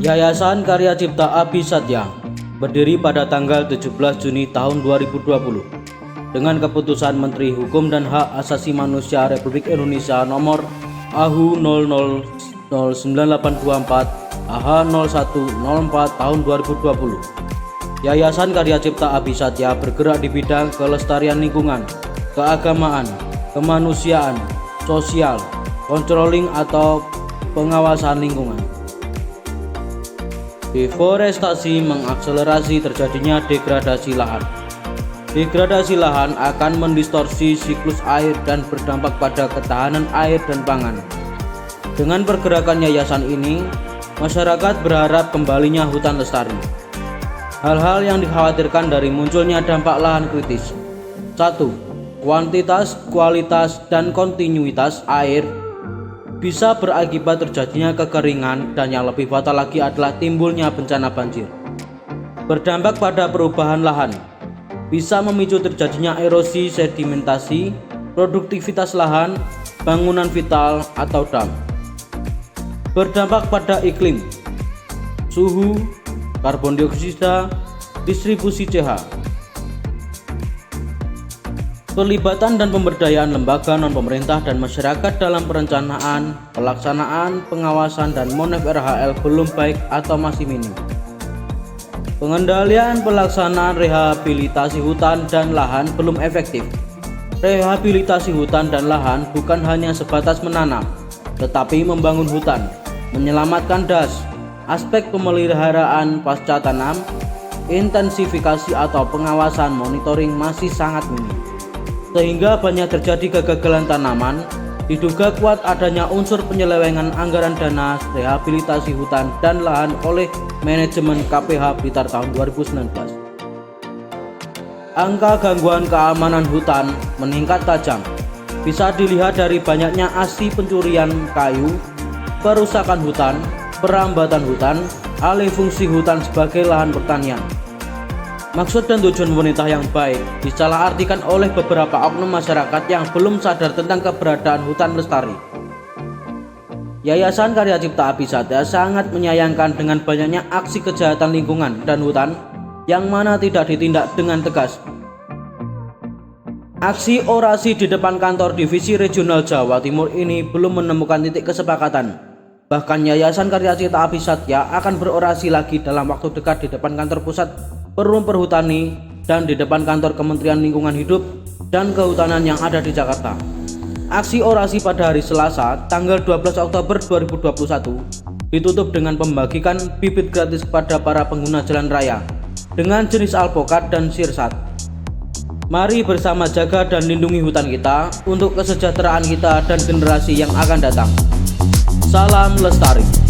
Yayasan Karya Cipta Abdi Satya berdiri pada tanggal 17 Juni tahun 2020 dengan keputusan Menteri Hukum dan Hak Asasi Manusia Republik Indonesia nomor AHU 000984 AH0104 tahun 2020. Yayasan Karya Cipta Abdi Satya bergerak di bidang kelestarian lingkungan, keagamaan, kemanusiaan, sosial, controlling atau pengawasan lingkungan. Deforestasi mengakselerasi terjadinya degradasi lahan. Degradasi lahan akan mendistorsi siklus air dan berdampak pada ketahanan air dan pangan. Dengan pergerakan yayasan ini, masyarakat berharap kembalinya hutan lestari. Hal-hal yang dikhawatirkan dari munculnya dampak lahan kritis. 1. Kuantitas, kualitas, dan kontinuitas air bisa berakibat terjadinya kekeringan, dan yang lebih fatal lagi adalah timbulnya bencana banjir. Berdampak pada perubahan lahan, bisa memicu terjadinya erosi sedimentasi, produktivitas lahan, bangunan vital atau dam. Berdampak pada iklim, suhu, karbon dioksida, distribusi pH. Pelibatan dan pemberdayaan lembaga non-pemerintah dan masyarakat dalam perencanaan, pelaksanaan, pengawasan, dan monef RHL belum baik atau masih minim. Pengendalian pelaksanaan rehabilitasi hutan dan lahan belum efektif. Rehabilitasi hutan dan lahan bukan hanya sebatas menanam, tetapi membangun hutan, menyelamatkan das. Aspek pemeliharaan pasca tanam, intensifikasi atau pengawasan monitoring masih sangat minim, sehingga banyak terjadi kegagalan tanaman. Diduga kuat adanya unsur penyelewengan anggaran dana rehabilitasi hutan dan lahan oleh manajemen KPH Blitar tahun 2019. Angka gangguan keamanan hutan meningkat tajam. Bisa dilihat dari banyaknya aksi pencurian kayu, perusakan hutan, perambatan hutan, alih fungsi hutan sebagai lahan pertanian. Maksud dan tujuan pemerintah yang baik disalahartikan oleh beberapa oknum masyarakat yang belum sadar tentang keberadaan hutan lestari. Yayasan Karya Cipta Abdi Satya sangat menyayangkan dengan banyaknya aksi kejahatan lingkungan dan hutan yang mana tidak ditindak dengan tegas. Aksi orasi di depan kantor Divisi Regional Jawa Timur ini belum menemukan titik kesepakatan. Bahkan Yayasan Karya Cipta Abdi Satya akan berorasi lagi dalam waktu dekat di depan kantor pusat Perum Perhutani dan di depan kantor Kementerian Lingkungan Hidup dan Kehutanan yang ada di Jakarta. Aksi orasi pada hari Selasa, tanggal 12 Oktober 2021 ditutup dengan pembagikan bibit gratis kepada para pengguna jalan raya dengan jenis alpukat dan sirsat. Mari bersama jaga dan lindungi hutan kita untuk kesejahteraan kita dan generasi yang akan datang. Salam lestari.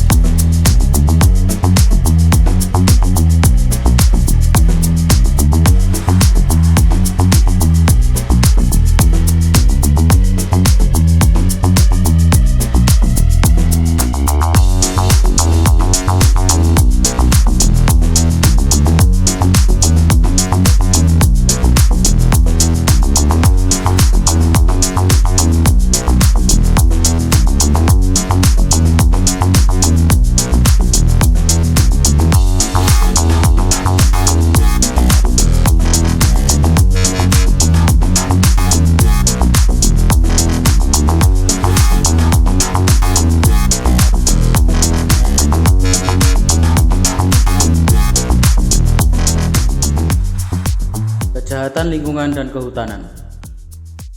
Kejahatan lingkungan dan kehutanan.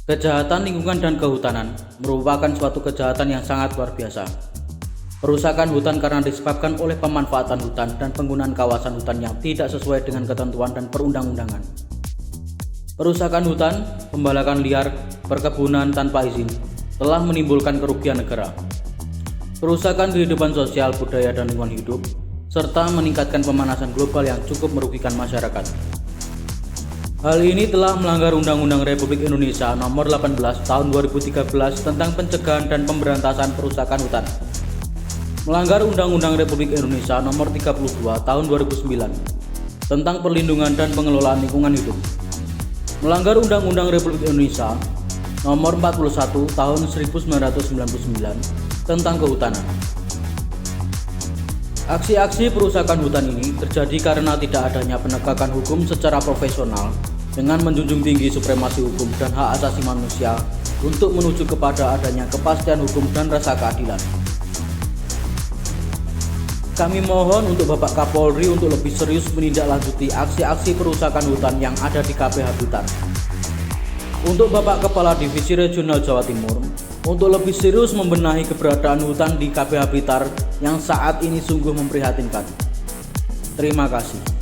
Kejahatan lingkungan dan kehutanan merupakan suatu kejahatan yang sangat luar biasa. Perusakan hutan karena disebabkan oleh pemanfaatan hutan dan penggunaan kawasan hutan yang tidak sesuai dengan ketentuan dan perundang-undangan. Perusakan hutan, pembalakan liar, perkebunan tanpa izin telah menimbulkan kerugian negara. Perusakan kehidupan sosial, budaya, dan lingkungan hidup, serta meningkatkan pemanasan global yang cukup merugikan masyarakat. Hal ini telah melanggar Undang-Undang Republik Indonesia Nomor 18 Tahun 2013 tentang pencegahan dan pemberantasan perusakan hutan. Melanggar Undang-Undang Republik Indonesia Nomor 32 Tahun 2009 tentang perlindungan dan pengelolaan lingkungan hidup. Melanggar Undang-Undang Republik Indonesia Nomor 41 Tahun 1999 tentang kehutanan. Aksi-aksi perusakan hutan ini terjadi karena tidak adanya penegakan hukum secara profesional dengan menjunjung tinggi supremasi hukum dan hak asasi manusia untuk menuju kepada adanya kepastian hukum dan rasa keadilan. Kami mohon untuk Bapak Kapolri untuk lebih serius menindaklanjuti aksi-aksi perusakan hutan yang ada di KPH Blitar. Untuk Bapak Kepala Divisi Regional Jawa Timur, untuk lebih serius membenahi keberadaan hutan di KPH Blitar yang saat ini sungguh memprihatinkan. Terima kasih.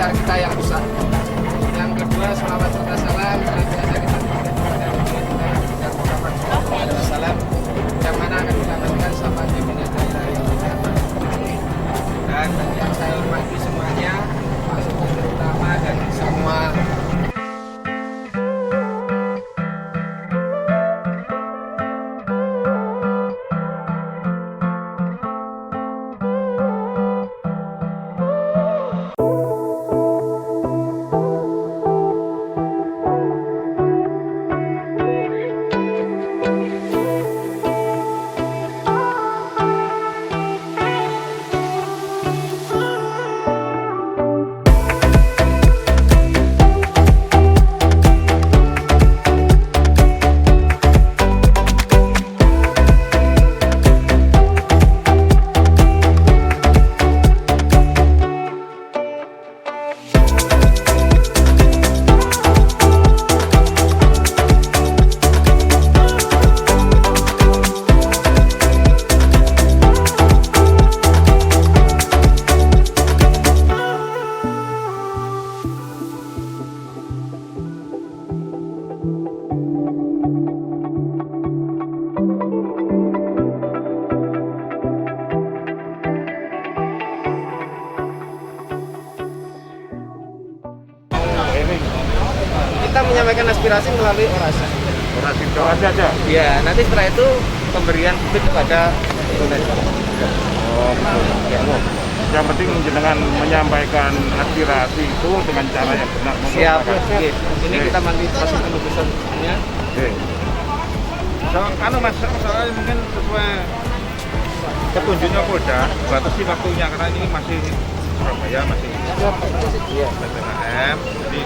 sekitar kita yang rusak. Yang kedua, selawat serta salam senantiasa kita berikan kepada Muhammad SAW, yang mana akan mendapatkan syafaatnya pada hari kiamat. Dan yang saya hormati semuanya, maksudnya terutama dan semua kita menyampaikan aspirasi melalui orasi. Orasi aja. Ya, nanti setelah itu pemberian bibit kepada Indonesia. Oh, betul. Ya. Yang penting jenengan menyampaikan aspirasi itu dengan cara yang benar. Siap. Oke. Ini kita nanti proses penugasannya. Oke. Anu mas, soalnya mungkin sesuai petunjuknya Polda, batasi waktunya karena ini masih Surabaya masih PPKM, jadi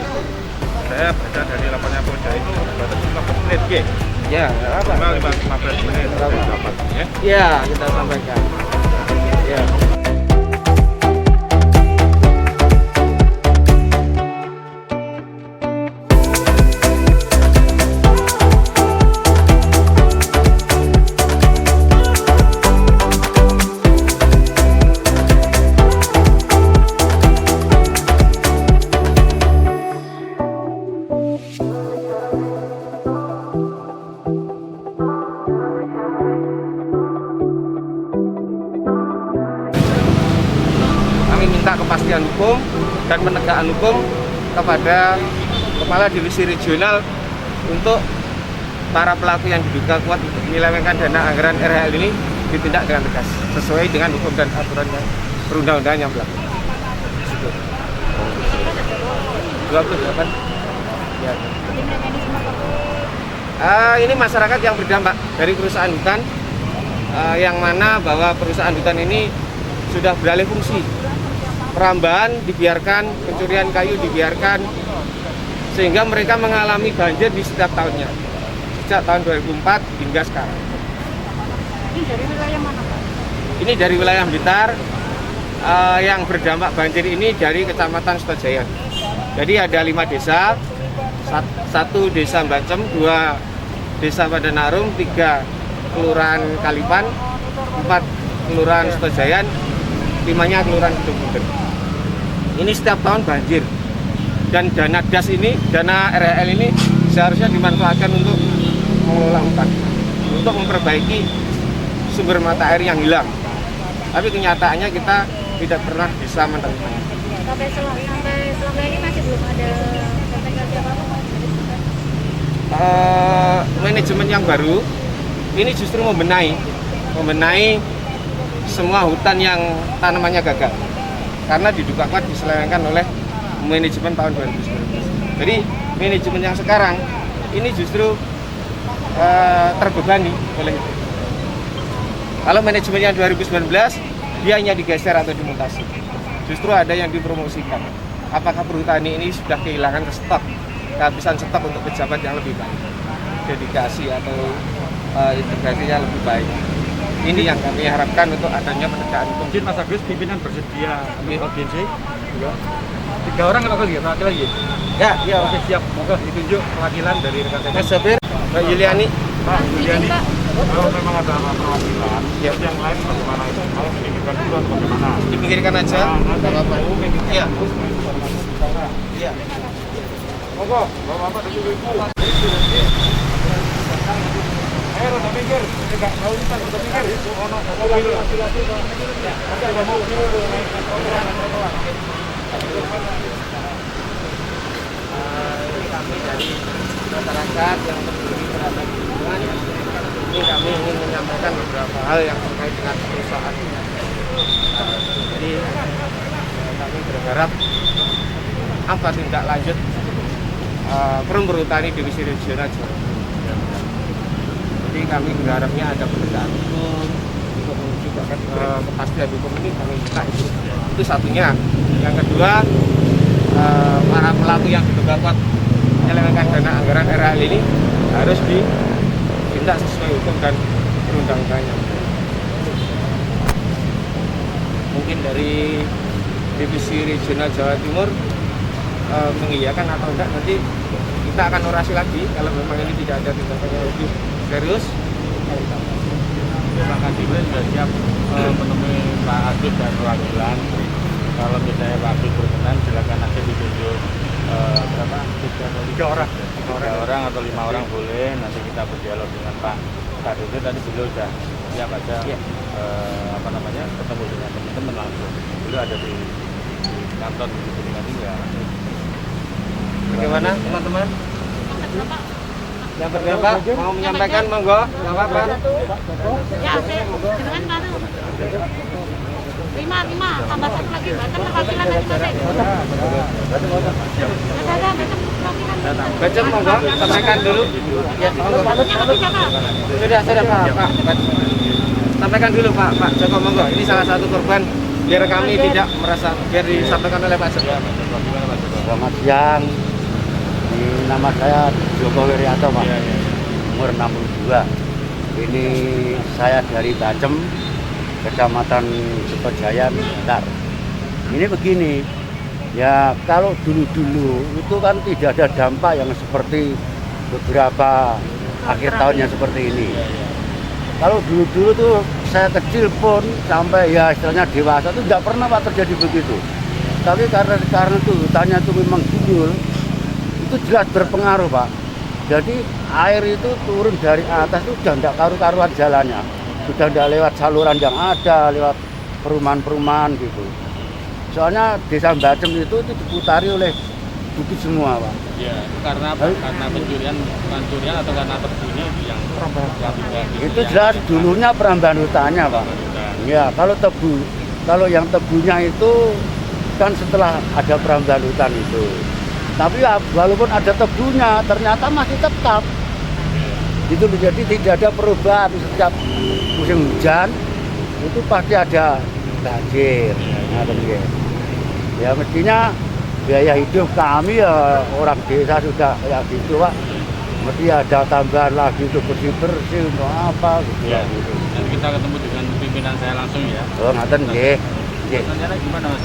saya baca dari laporannya Polda itu batasi 15 menit, Ya, apa? 15 menit dapat, ya. Ya, kita sampaikan. Ya. Minta kepastian hukum dan penegakan hukum kepada Kepala Divisi Regional untuk para pelaku yang diduga kuat menyelewengkan dana anggaran RHL ini ditindak dengan tegas sesuai dengan hukum dan aturan perundang-undangan yang berlaku. 28. Ya. Ini masyarakat yang berdampak dari perusahaan hutan, yang mana bahwa perusahaan hutan ini sudah beralih fungsi. Perambahan dibiarkan, pencurian kayu dibiarkan, sehingga mereka mengalami banjir di setiap tahunnya sejak tahun 2004 hingga sekarang. Ini dari wilayah mana, Pak? Ini dari wilayah Blitar. Yang berdampak banjir ini dari Kecamatan Sutojaya. Jadi ada 5 desa, 1 desa Bacem, 2 desa Padanarum, 3 kelurahan Kalipan, 4 kelurahan Sutojaya, 5-nya kelurahan Gedung Bunder. Ini setiap tahun banjir, dan dana DAS ini, dana RHL ini seharusnya dimanfaatkan untuk mengelola hutan, untuk memperbaiki sumber mata air yang hilang. Tapi kenyataannya kita tidak pernah bisa menerimanya. Sampai selama ini masih belum ada komunikasi apa-apa. Manajemen yang baru ini justru membenahi semua hutan yang tanamannya gagal, karena diduga kuat diselewengkan oleh manajemen tahun 2019. Jadi manajemen yang sekarang ini justru terbebani oleh itu. Kalau manajemen yang 2019 dia hanya digeser atau dimutasi, justru ada yang dipromosikan. Apakah perhutani ini sudah kehilangan kehabisan stok untuk pejabat yang lebih baik, dedikasi atau integrasinya lebih baik. Ini yang kami harapkan untuk adanya penegakan hukum. Mungkin Mas Agus pimpinan bersedia untuk audiensi juga. 3 orang kalau lagi. Ya, Oke, siap. Moga ditunjuk perwakilan dari rekan saya. Mas Sopir, Mbak Yuliani. Pak Yuliani, Pak. kalau memang ada perwakilan, Ya. yang lain bagaimana itu? Kalau dipikirkan dulu atau bagaimana? Dipikirkan aja. Nah, Nggak apa-apa. nanti Iya. Iya. Monggo, Bapak tadi ibu. Roda pinggir, enggak mau lintas roda pinggir. Ono mobil. Ada mobil. Ini kami dari masyarakat yang peduli terhadap lingkungan. Ini kami ingin menyampaikan beberapa hal yang terkait dengan perusahaan. Jadi kami berharap apa tindak lanjut Perum Perhutani Divisi Regional Jawa. Jadi kami berharapnya ada penegakan hukum untuk menuju kepastian hukum ini kami minta itu satunya. Yang kedua, para pelaku yang diduga kuat menyelewengkan dana anggaran RAL ini harus ditindak sesuai hukum dan perundang-undangannya. Mungkin dari Divisi Regional Jawa Timur mengiyakan atau enggak, nanti kita akan orasi lagi kalau memang ini tidak ada tindakan yang lebih serius. Terima kasih, sudah siap menemui Pak Agus dan perwakilan. Kalau misalnya Pak Agus berkenan, silakan nanti ditunjuk berapa? 3 orang atau 5 orang boleh. Nanti kita berdialog dengan Pak Dirjen. Tadi beliau sudah siap aja ketemu dengan teman-teman langsung. Beliau ada di kantor di Kuningan juga. Bagaimana teman-teman? Yang berdebat mau menyampaikan, monggo, nggak apa-apa. Ya, saya dengan baru. 5 tambah 1 lagi, Batam perwakilan dari Batam. Ada perwakilan. Bacem, monggo, sampaikan dulu. Ya, monggo. Sudah Pak. Sampaikan dulu Pak Joko, monggo. Ini salah satu korban, biar kami tidak merasa, biar disampaikan oleh Pak Joko. Selamat siang. Nama saya Joko Wiryanto, Pak. Umur 62. Ini saya dari Bacem, Kecamatan Sutojaya, Blitar. Ini begini, ya kalau dulu-dulu itu kan tidak ada dampak yang seperti beberapa akhir tahun yang seperti ini. Kalau dulu-dulu tuh saya kecil pun sampai ya istilahnya dewasa itu tidak pernah Pak terjadi begitu. Tapi karena itu hutannya itu memang gundul, itu jelas berpengaruh Pak. Jadi air itu turun dari atas itu sudah tidak karu-karuan jalannya, sudah tidak lewat saluran yang ada, lewat perumahan-perumahan gitu. Soalnya desa Bacem itu diputari oleh bukit semua Pak. Ya, karena apa? Karena pencurian atau karena terbunuhnya itu yang Itu jelas dulunya perambahan hutannya Pak. Ya, kalau yang tebunya itu kan setelah ada perambahan hutan itu. Tapi ya, walaupun ada tebunya, ternyata masih tetap. Itu jadi tidak ada perubahan. Setiap musim hujan itu pasti ada banjir. Ya mestinya biaya hidup kami ya orang desa sudah kayak gitu Pak. Mesti ada tambahan lagi untuk bersih-bersih untuk apa gitu. Ya, gitu. Nanti kita ketemu dengan pimpinan saya langsung ya. Oh, ngaten nggih. Rencana gimana Mas?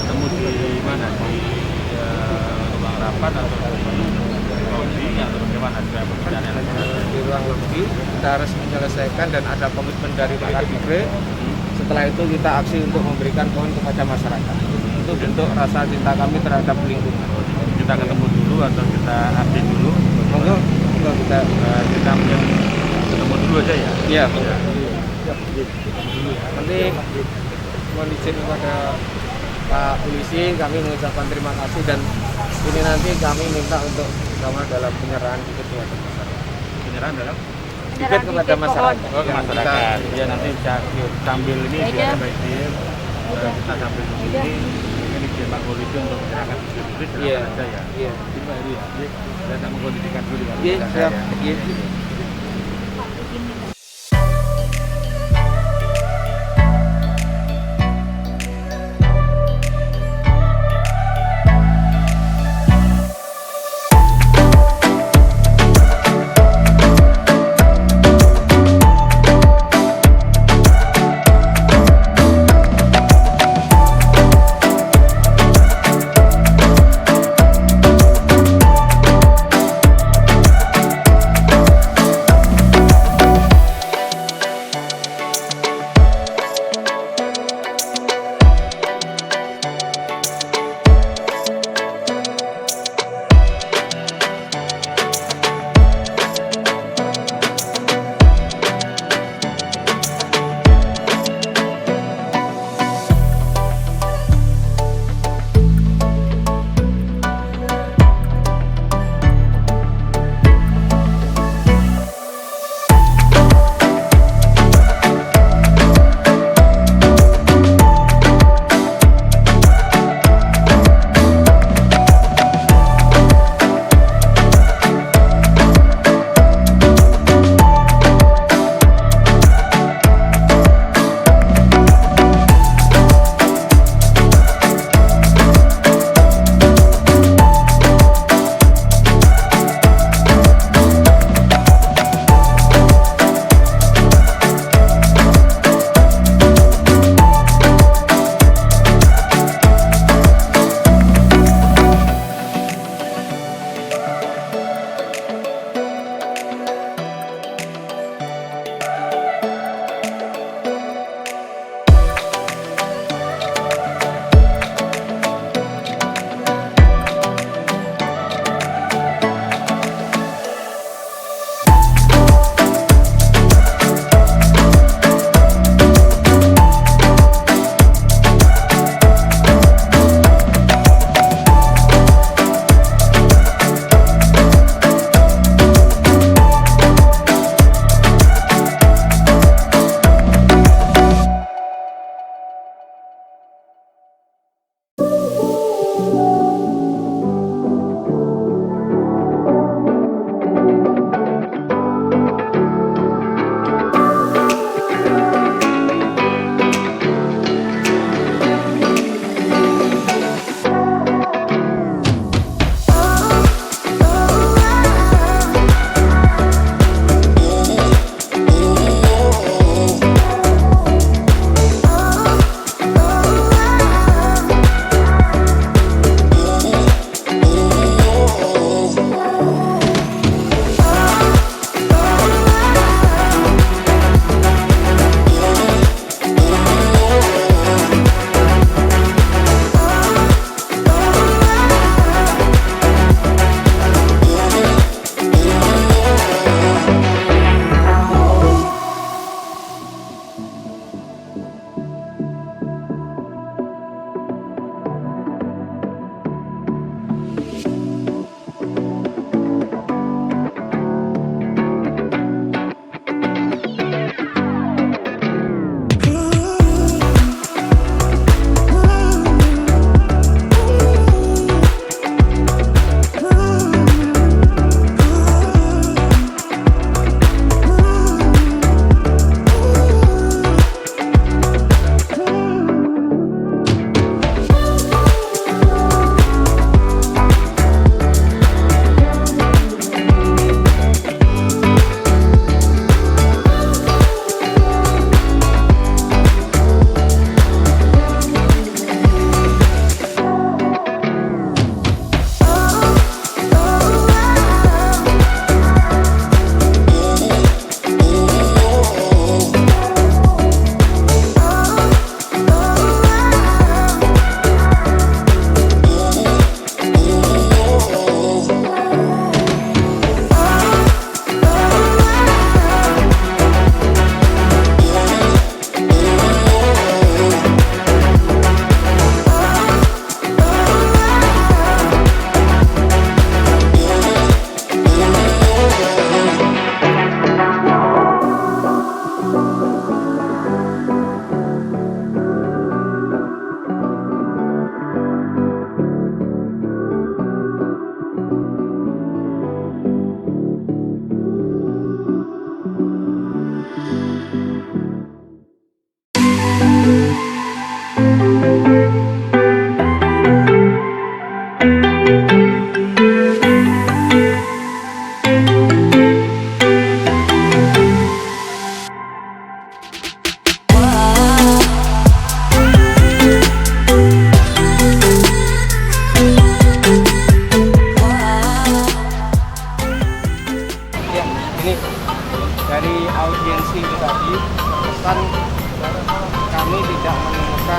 Ketemu di mana? Di ruang rapat atau di lobby atau bagaimana? Di ruang lobby kita harus menyelesaikan dan ada komitmen dari Pak Kadifre. Setelah itu kita aksi untuk memberikan poin kepada masyarakat. Itu bentuk rasa cinta kami terhadap lingkungan. Kita ketemu dulu atau kita update dulu? Monggo kita ketemu dulu aja ya. Iya. Nanti mohon izin kepada Pak Polisi, kami mengucapkan terima kasih dan ini nanti kami minta untuk sama dalam penyerahan tiket kepada masyarakat. Penyerahan dalam Tiket kepada masyarakat. ke masyarakat. Ya nanti sambil ini biar baik kita sambil ini izin Pak Polisi untuk menyerahkan tiket silakan aja ya. Iya. Pak Heri ya. Saya mengkondisikan dulu di Iya, siap. Iya.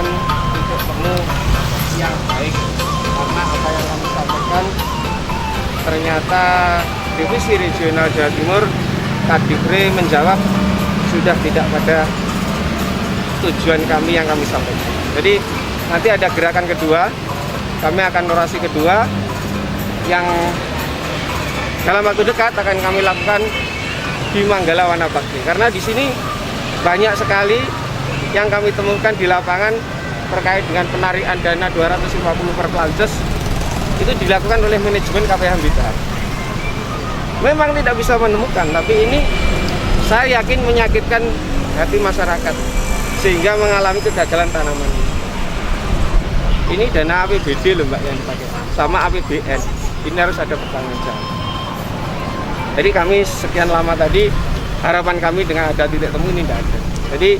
kesempatan untuk temu yang baik, karena apa yang kami sampaikan ternyata Divisi Regional Jawa Timur Kadivre menjawab sudah tidak pada tujuan kami yang kami sampaikan. Jadi nanti ada gerakan kedua, kami akan orasi kedua yang dalam waktu dekat akan kami lakukan di Manggala Wanabakti. Karena di sini banyak sekali yang kami temukan di lapangan terkait dengan penarikan dana 250 per Plances itu dilakukan oleh manajemen KPH Blitar. Memang tidak bisa menemukan, tapi ini saya yakin menyakitkan hati masyarakat sehingga mengalami kegagalan tanaman. Ini dana APBD loh Mbak yang dipakai, sama APBN. Ini harus ada pertanggungjawaban. Jadi kami sekian lama tadi harapan kami dengan ada titik temu ini tidak ada. Jadi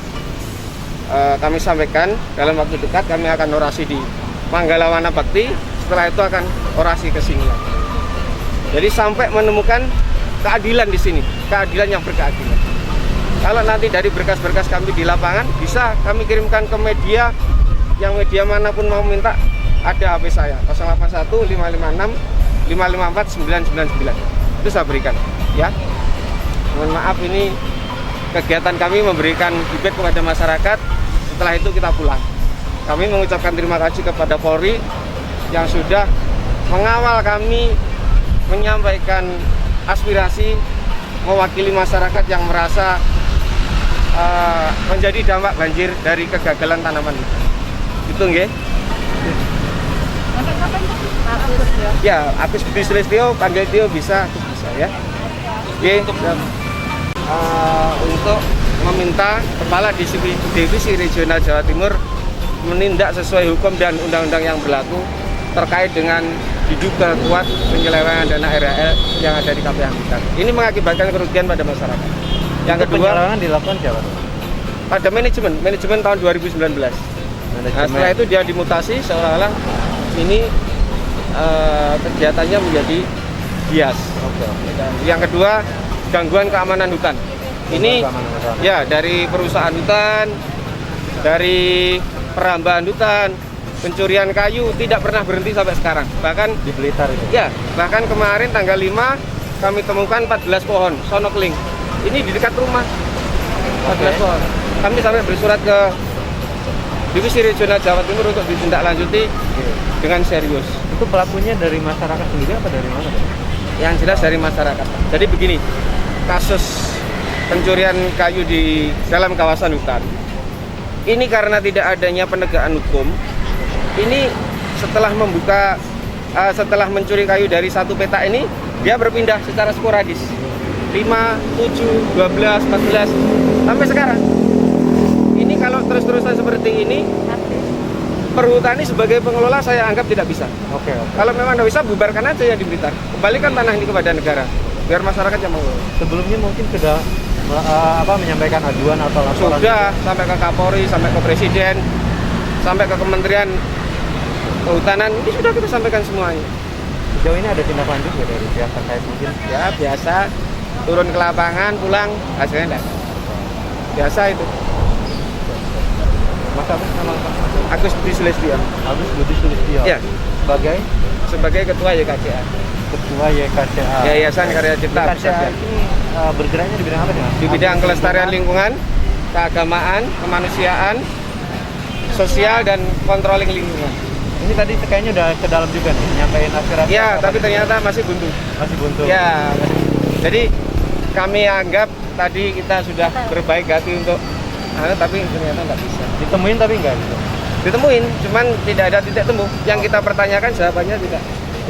kami sampaikan dalam waktu dekat kami akan orasi di Manggala Wanabakti. Setelah itu akan orasi ke sini lagi. Jadi sampai menemukan keadilan di sini, keadilan yang berkeadilan. Kalau nanti dari berkas-berkas kami di lapangan bisa kami kirimkan ke media, yang media manapun mau minta, ada HP saya 081 556 554 999. Itu saya berikan ya. Mohon maaf, ini kegiatan kami memberikan feedback kepada masyarakat. Setelah itu kita pulang. Kami mengucapkan terima kasih kepada Polri yang sudah mengawal kami menyampaikan aspirasi mewakili masyarakat yang merasa menjadi dampak banjir dari kegagalan tanaman itu. Itu nggih. Ya, Agus Budi Sulistyo, panggil Tio bisa ya. Oke, untuk meminta Kepala Divisi Regional Jawa Timur menindak sesuai hukum dan undang-undang yang berlaku terkait dengan diduga kuat penyelewengan dana RHL yang ada di KPH Blitar. Ini mengakibatkan kerugian pada masyarakat. Yang kedua, penyelewengan dilakukan siapa? Pada manajemen tahun 2019. Nah, setelah itu dia dimutasi seolah-olah ini kegiatannya menjadi bias. Yang kedua, gangguan keamanan hutan. Ini ya dari perusahaan hutan, dari perambahan hutan, pencurian kayu tidak pernah berhenti sampai sekarang. Bahkan Di Blitar itu. ya, bahkan kemarin tanggal 5 kami temukan 14 pohon sonokeling. Ini di dekat rumah. 14 pohon. Kami sampai bersurat ke Divisi Regional Jawa Timur untuk ditindaklanjuti dengan serius. Itu pelakunya dari masyarakat sendiri apa dari mana? Yang jelas dari masyarakat. Jadi begini, kasus pencurian kayu di dalam kawasan hutan ini karena tidak adanya penegakan hukum. Ini setelah mencuri kayu dari satu petak ini, dia berpindah secara sporadis 5, 7, 12, 14 sampai sekarang. Ini kalau terus-terusan seperti ini, perhutani sebagai pengelola saya anggap tidak bisa. Oke. Kalau memang tidak bisa, bubarkan aja ya di Blitar. Kembalikan tanah ini kepada negara, biar masyarakat yang mengelola. Sebelumnya mungkin sudah menyampaikan aduan atau laporan? Sudah, sampai ke Kapolri, sampai ke Presiden, sampai ke Kementerian Kehutanan, ini sudah kita sampaikan semuanya. Sejauh ini ada tindak lanjut ya dari pihak terkait mungkin? Ya biasa, turun ke lapangan, pulang, hasilnya enggak. Biasa itu. Mas apa nama Pak? Agus Budi Sulistyo. Agus Budi Sulistyo. Ya, sebagai Ketua YKCA. Ketua YKCA. Yayasan Karya Cipta. YKCA ini bergeraknya di bidang apa nih Mas? Di bidang kelestarian lingkungan, keagamaan, kemanusiaan, sosial, dan controlling lingkungan. Ini tadi kayaknya udah ke dalam juga nih, nyampein aspirasi. Ya, tapi ternyata masih buntu. Masih buntu. Ya, jadi kami anggap tadi kita sudah berbaik hati untuk tapi ternyata nggak bisa. Ditemuin tapi nggak gitu. Ditemuin, cuman tidak ada titik temu. Yang kita pertanyakan jawabannya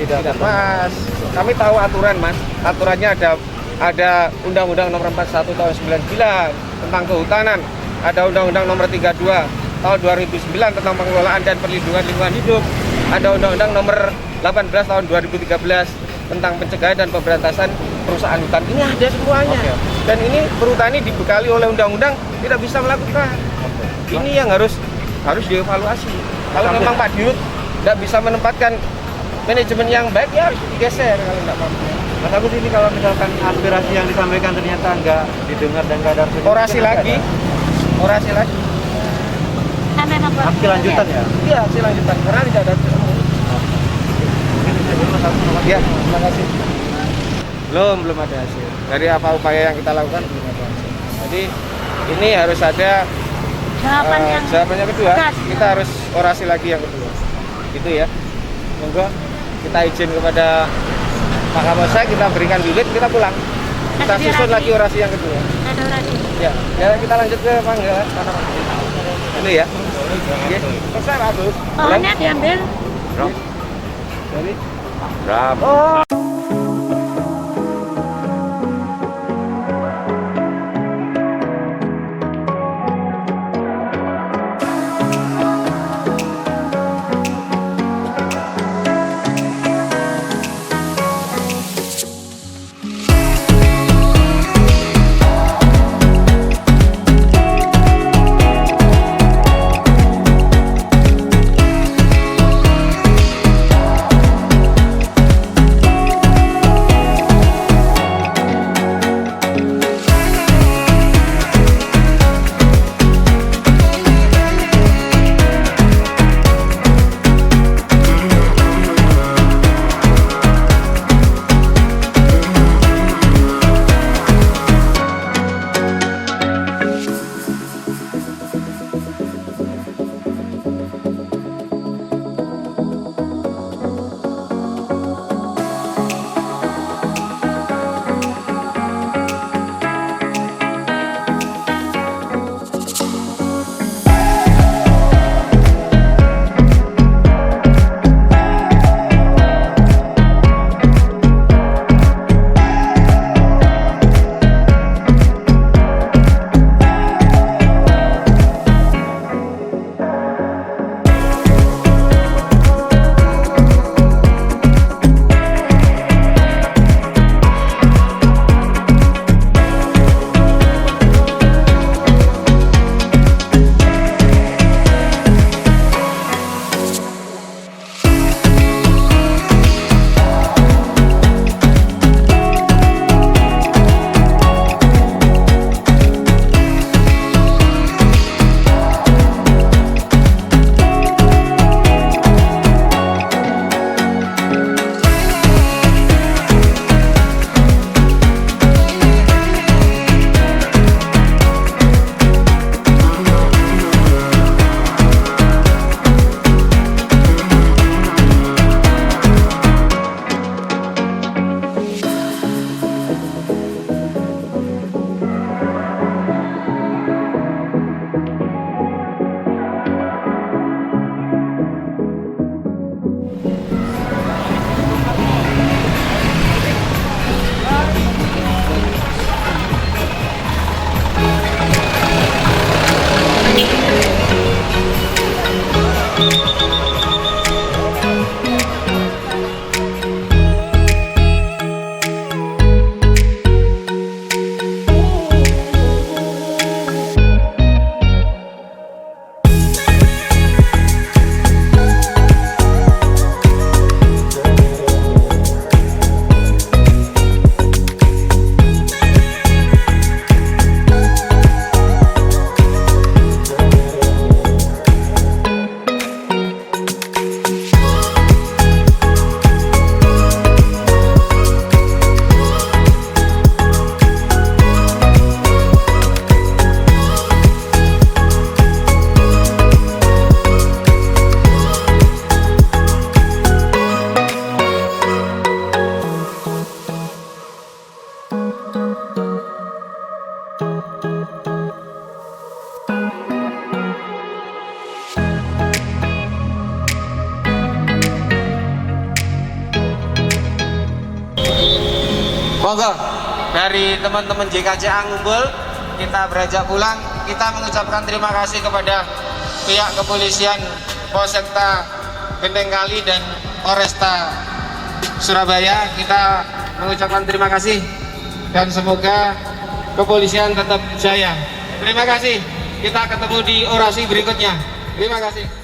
tidak pas. Kami tahu aturan, Mas. Aturannya ada Undang-Undang Nomor 41 Tahun 99 tentang kehutanan, ada Undang-Undang Nomor 32 Tahun 2009 tentang pengelolaan dan perlindungan lingkungan hidup, ada Undang-Undang Nomor 18 Tahun 2013 tentang pencegahan dan pemberantasan perusahaan hutan. Ini ada semuanya. Dan ini perhutani dibekali oleh undang-undang tidak bisa melakukan. Ini yang harus dievaluasi. Kalau memang Pak Dirut tidak bisa menempatkan manajemen yang baik, ya harus digeser kalau tidak mampu. Mas Agus, ini kalau misalkan aspirasi yang disampaikan ternyata nggak didengar dan nggak ada orasi lagi. Sampai apa? aksi lanjutan ya? Iya, aksi lanjutan karena tidak ada temu. Ya, terima kasih. Belum ada hasil. Dari apa upaya yang kita lakukan belum ada hasil. Jadi ini harus ada jawabannya kedua. tegas. Kita harus orasi lagi yang kedua. Gitu ya. Monggo kita izin kepada Pak Kapolsek, kita berikan bibit, kita pulang. Kita susun lagi orasi yang kedua. Ada orasi. Ya, kita lanjut ke Pangga. Ini ya. Oke. Selesai Pak Agus. Pohonnya diambil. Dari Berapa? Monggo dari teman-teman JKCA Ngumpul kita beranjak pulang. Kita mengucapkan terima kasih kepada pihak kepolisian Polsekta Genteng Kali dan Polresta Surabaya. Kita mengucapkan terima kasih dan semoga kepolisian tetap jaya. Terima kasih. Kita ketemu di orasi berikutnya. Terima kasih.